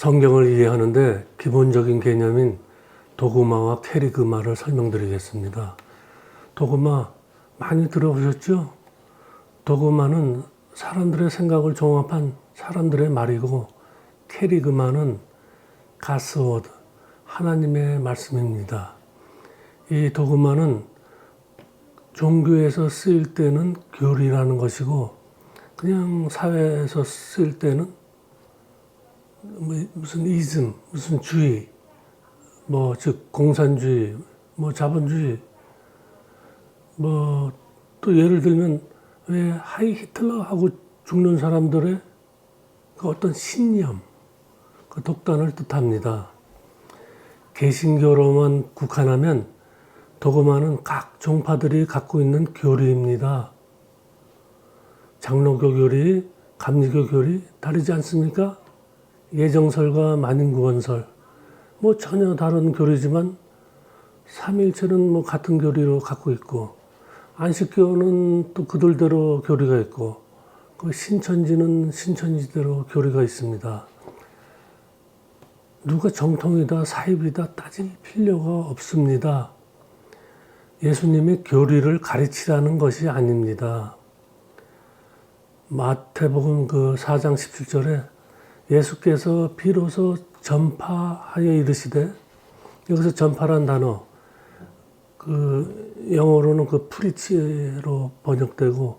성경을 이해하는데 기본적인 개념인 도그마와 캐리그마를 설명드리겠습니다. 도그마 많이 들어보셨죠? 도그마는 사람들의 생각을 종합한 사람들의 말이고, 캐리그마는 가스워드, 하나님의 말씀입니다. 이 도그마는 종교에서 쓰일 때는 교리라는 것이고, 그냥 사회에서 쓰일 때는 무슨 이즘, 무슨 주의, 즉 공산주의, 자본주의, 또 예를 들면 왜 하이 히틀러 하고 죽는 사람들의 그 어떤 신념, 그 독단을 뜻합니다. 개신교로만 국한하면 도그마는 각 종파들이 갖고 있는 교리입니다. 장로교 교리, 감리교 교리 다르지 않습니까? 예정설과 만인구원설, 전혀 다른 교리지만 삼위일체는 같은 교리로 갖고 있고, 안식교는 또 그들대로 교리가 있고, 그 신천지는 신천지대로 교리가 있습니다. 누가 정통이다, 사입이다 따질 필요가 없습니다. 예수님의 교리를 가르치라는 것이 아닙니다. 마태복음 4장 17절에 예수께서 비로소 전파하여 이르시되, 여기서 전파란 단어, 영어로는 프리치로 번역되고,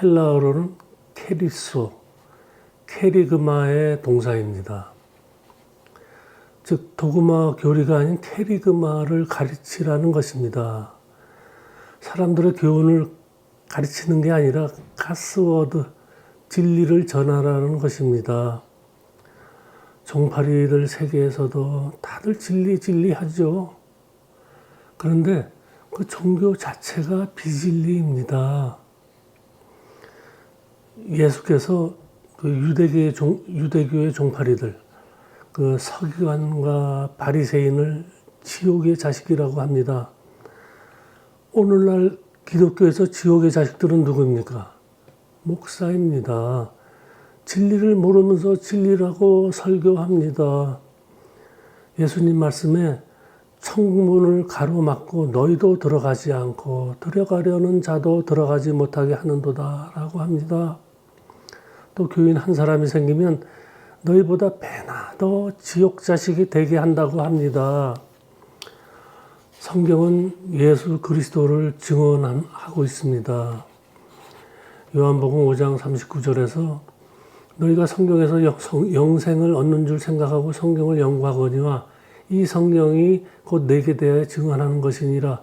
헬라어로는 캐리소, 캐리그마의 동사입니다. 즉 도그마 교리가 아닌 캐리그마를 가르치라는 것입니다. 사람들의 교훈을 가르치는 게 아니라 가스워드, 진리를 전하라는 것입니다. 종파리들 세계에서도 다들 진리 하죠. 그런데 그 종교 자체가 비진리입니다. 예수께서 유대교의 종파리들, 서기관과 바리새인을 지옥의 자식이라고 합니다. 오늘날 기독교에서 지옥의 자식들은 누구입니까? 목사입니다. 진리를 모르면서 진리라고 설교합니다. 예수님 말씀에 청문을 가로막고 너희도 들어가지 않고 들어가려는 자도 들어가지 못하게 하는도다 라고 합니다. 또 교인 한 사람이 생기면 너희보다 배나 더 지옥 자식이 되게 한다고 합니다. 성경은 예수 그리스도를 증언하고 있습니다. 요한복음 5장 39절에서 너희가 성경에서 영생을 얻는 줄 생각하고 성경을 연구하거니와 이 성경이 곧 내게 대하여 증언하는 것이니라.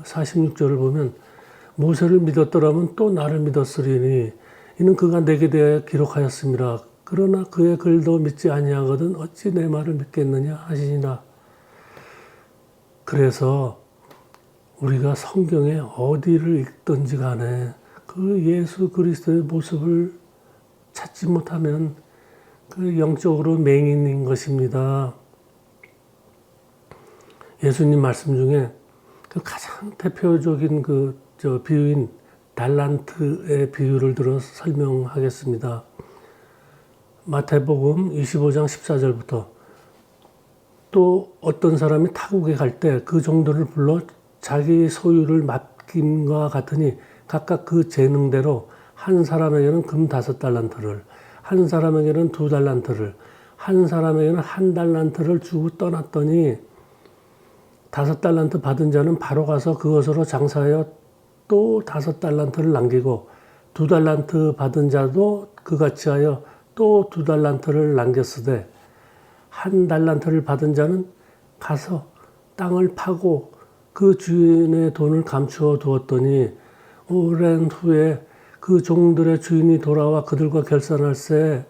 46절을 보면 모세를 믿었더라면 또 나를 믿었으리니 이는 그가 내게 대하여 기록하였음이라. 그러나 그의 글도 믿지 아니하거든 어찌 내 말을 믿겠느냐 하시니라. 그래서 우리가 성경에 어디를 읽든지 간에 그 예수 그리스도의 모습을 찾지 못하면 그 영적으로 맹인인 것입니다. 예수님 말씀 중에 그 가장 대표적인 비유인 달란트의 비유를 들어 설명하겠습니다. 마태복음 25장 14절부터 또 어떤 사람이 타국에 갈 때 그 종들을 불러 자기 소유를 맡김과 같으니 각각 그 재능대로 한 사람에게는 금 5달란트를, 한 사람에게는 2달란트를, 한 사람에게는 1달란트를 주고 떠났더니 5달란트 받은 자는 바로 가서 그것으로 장사하여 또 5달란트를 남기고 2달란트 받은 자도 그같이 하여 또 2달란트를 남겼으되 1달란트를 받은 자는 가서 땅을 파고 그 주인의 돈을 감추어 두었더니 오랜 후에 그 종들의 주인이 돌아와 그들과 결산할세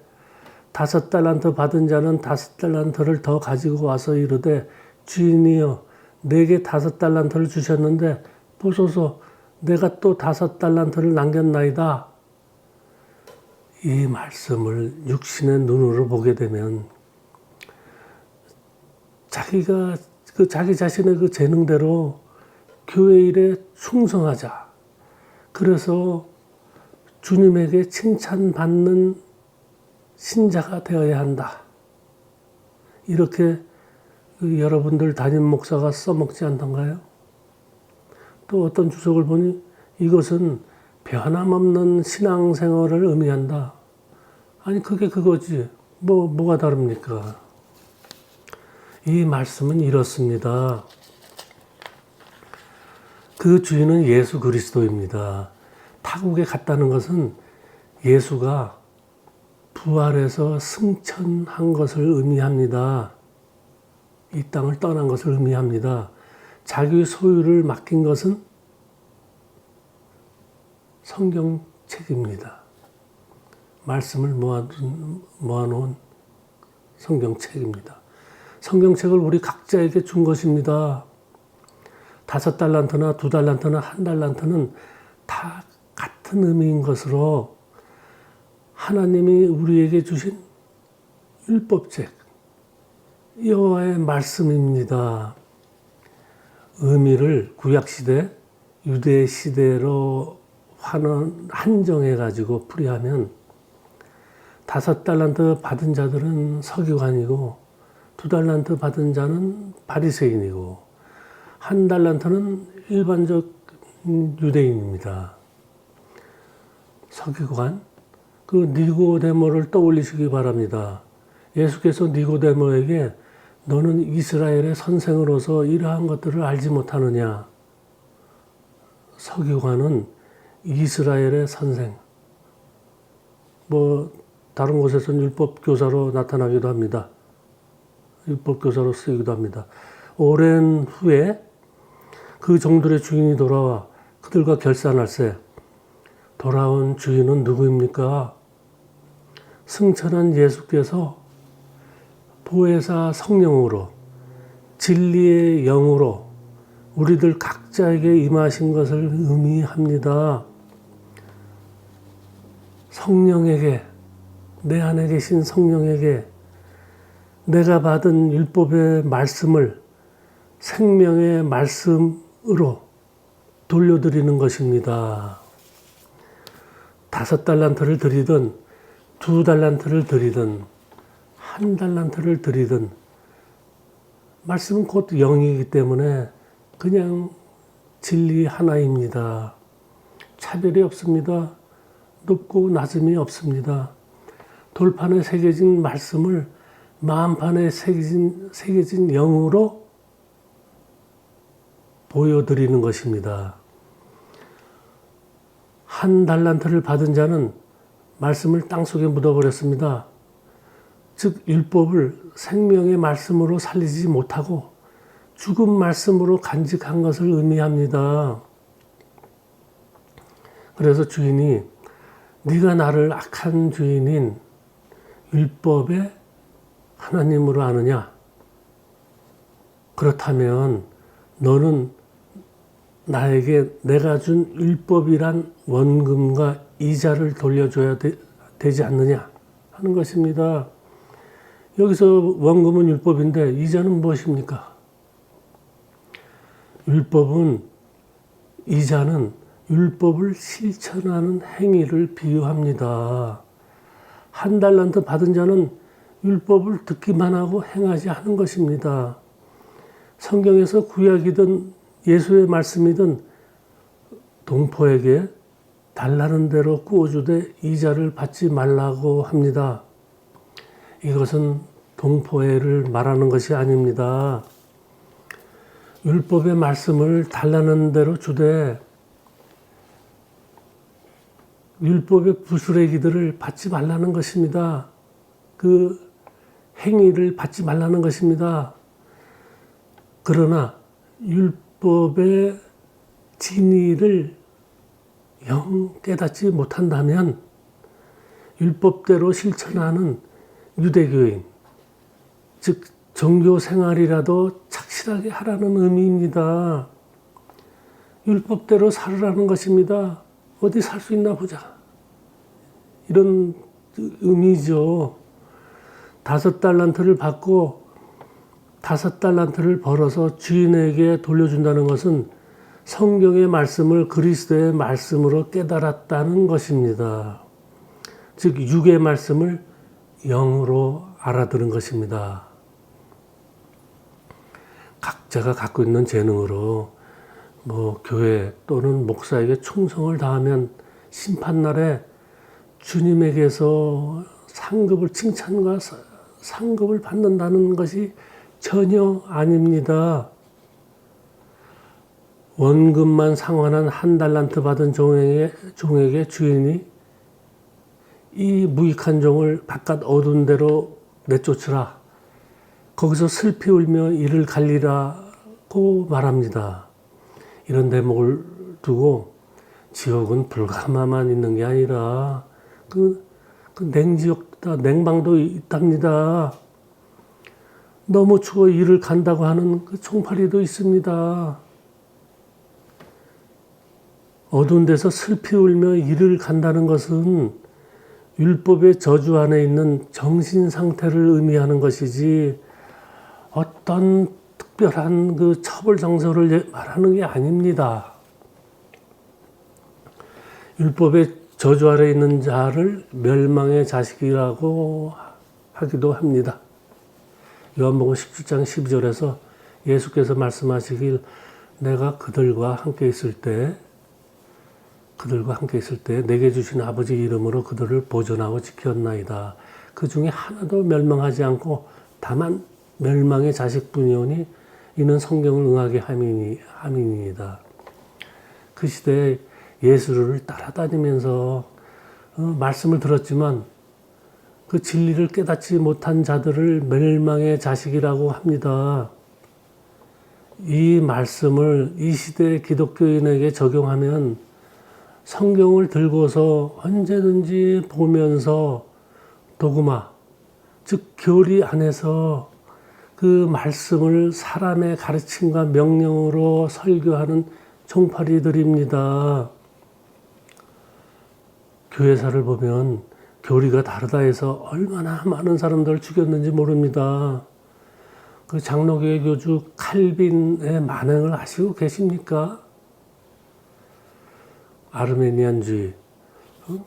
5달란트 받은 자는 5달란트를 더 가지고 와서 이르되 주인이여 내게 5달란트를 주셨는데 보소서 내가 또 5달란트를 남겼나이다. 이 말씀을 육신의 눈으로 보게 되면 자기가 자기 자신의 그 재능대로 교회 일에 충성하자. 그래서 주님에게 칭찬받는 신자가 되어야 한다. 이렇게 여러분들 담임 목사가 써먹지 않던가요? 또 어떤 주석을 보니 이것은 변함없는 신앙생활을 의미한다. 아니 그게 그거지. 뭐가 다릅니까? 이 말씀은 이렇습니다. 그 주인은 예수 그리스도입니다. 타국에 갔다는 것은 예수가 부활해서 승천한 것을 의미합니다. 이 땅을 떠난 것을 의미합니다. 자기 소유를 맡긴 것은 성경책입니다. 말씀을 모아놓은 성경책입니다. 성경책을 우리 각자에게 준 것입니다. 5달란트나 2달란트나 1달란트는 다 같은 의미인 것으로 하나님이 우리에게 주신 율법책, 여호와의 말씀입니다. 의미를 구약시대, 유대시대로 한정해가지고 풀이하면 5달란트 받은 자들은 서기관이고 2달란트 받은 자는 바리새인이고 1달란트는 일반적 유대인입니다. 서기관, 그 니고데모를 떠올리시기 바랍니다. 예수께서 니고데모에게 너는 이스라엘의 선생으로서 이러한 것들을 알지 못하느냐. 서기관은 이스라엘의 선생. 다른 곳에서는 율법교사로 나타나기도 합니다. 율법교사로 쓰이기도 합니다. 오랜 후에 그 종들의 주인이 돌아와 그들과 결산할세. 돌아온 주인은 누구입니까? 승천한 예수께서 보혜사 성령으로 진리의 영으로 우리들 각자에게 임하신 것을 의미합니다. 성령에게, 내 안에 계신 성령에게 내가 받은 율법의 말씀을 생명의 말씀으로 돌려드리는 것입니다. 5달란트를 드리든 2달란트를 드리든 1달란트를 드리든 말씀은 곧 영이기 때문에 그냥 진리 하나입니다. 차별이 없습니다. 높고 낮음이 없습니다. 돌판에 새겨진 말씀을 마음판에 새겨진 영으로 보여드리는 것입니다. 1달란트를 받은 자는 말씀을 땅속에 묻어버렸습니다. 즉 율법을 생명의 말씀으로 살리지 못하고 죽은 말씀으로 간직한 것을 의미합니다. 그래서 주인이 네가 나를 악한 주인인 율법의 하나님으로 아느냐? 그렇다면 너는 나에게 내가 준 율법이란 원금과 이자를 돌려줘야 되지 않느냐 하는 것입니다. 여기서 원금은 율법인데 이자는 무엇입니까? 이자는 율법을 실천하는 행위를 비유합니다. 1달란트 받은 자는 율법을 듣기만 하고 행하지 않은 것입니다. 성경에서 구약이든 예수의 말씀이든 동포에게 달라는 대로 꾸어주되 이자를 받지 말라고 합니다. 이것은 동포애를 말하는 것이 아닙니다. 율법의 말씀을 달라는 대로 주되 율법의 부스레기들을 받지 말라는 것입니다. 그 행위를 받지 말라는 것입니다. 그러나 율법의 진리를 영 깨닫지 못한다면 율법대로 실천하는 유대교인, 즉 종교 생활이라도 착실하게 하라는 의미입니다. 율법대로 살으라는 것입니다. 어디 살 수 있나 보자. 이런 의미죠. 5달란트를 받고 5달란트를 벌어서 주인에게 돌려준다는 것은 성경의 말씀을 그리스도의 말씀으로 깨달았다는 것입니다. 즉 육의 말씀을 영으로 알아들은 것입니다. 각자가 갖고 있는 재능으로 교회 또는 목사에게 충성을 다하면 심판날에 주님에게서 상급을 칭찬과 상급을 받는다는 것이 전혀 아닙니다. 원금만 상환한 1달란트 받은 종에게 주인이 이 무익한 종을 바깥 어두운 데로 내쫓으라. 거기서 슬피 울며 이를 갈리라고 말합니다. 이런 대목을 두고 지옥은 불가마만 있는 게 아니라 그 냉방도 있답니다. 너무 추워 이를 간다고 하는 그 총파리도 있습니다. 어두운 데서 슬피 울며 이를 간다는 것은 율법의 저주 안에 있는 정신 상태를 의미하는 것이지 어떤 특별한 그 처벌 장소를 말하는 게 아닙니다. 율법의 저주 아래 있는 자를 멸망의 자식이라고 하기도 합니다. 요한복음 17장 12절에서 예수께서 말씀하시길 내가 그들과 함께 있을 때 내게 주신 아버지 이름으로 그들을 보존하고 지켰나이다. 그 중에 하나도 멸망하지 않고 다만 멸망의 자식뿐이오니 이는 성경을 응하게 함이니이다. 그 시대에 예수를 따라다니면서 말씀을 들었지만 그 진리를 깨닫지 못한 자들을 멸망의 자식이라고 합니다. 이 말씀을 이 시대의 기독교인에게 적용하면 성경을 들고서 언제든지 보면서 도그마, 즉 교리 안에서 그 말씀을 사람의 가르침과 명령으로 설교하는 종파리들입니다. 교회사를 보면 교리가 다르다 해서 얼마나 많은 사람들을 죽였는지 모릅니다. 그 장로교회 교주 칼빈의 만행을 아시고 계십니까? 아르메니안주의,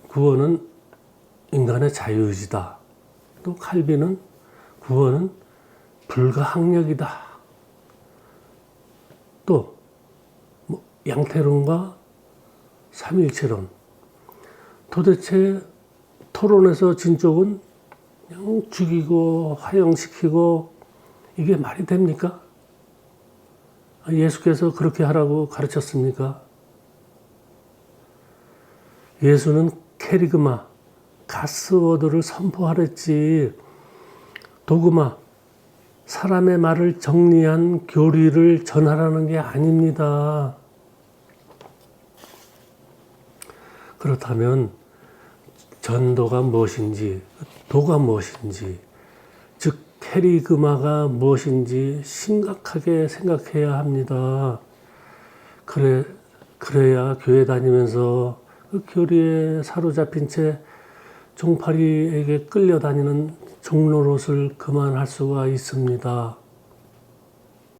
구원은 인간의 자유의지다. 또 칼빈은 구원은 불가항력이다. 또 양태론과 삼일체론. 도대체 토론에서 진 쪽은 그냥 죽이고 화형시키고 이게 말이 됩니까? 예수께서 그렇게 하라고 가르쳤습니까? 예수는 캐리그마, 가스워드를 선포하랬지 도그마, 사람의 말을 정리한 교리를 전하라는 게 아닙니다. 그렇다면 전도가 무엇인지, 도가 무엇인지, 즉 캐리그마가 무엇인지 심각하게 생각해야 합니다. 그래야 교회 다니면서 그 교리에 사로잡힌 채 종파리에게 끌려다니는 종노릇을 그만할 수가 있습니다.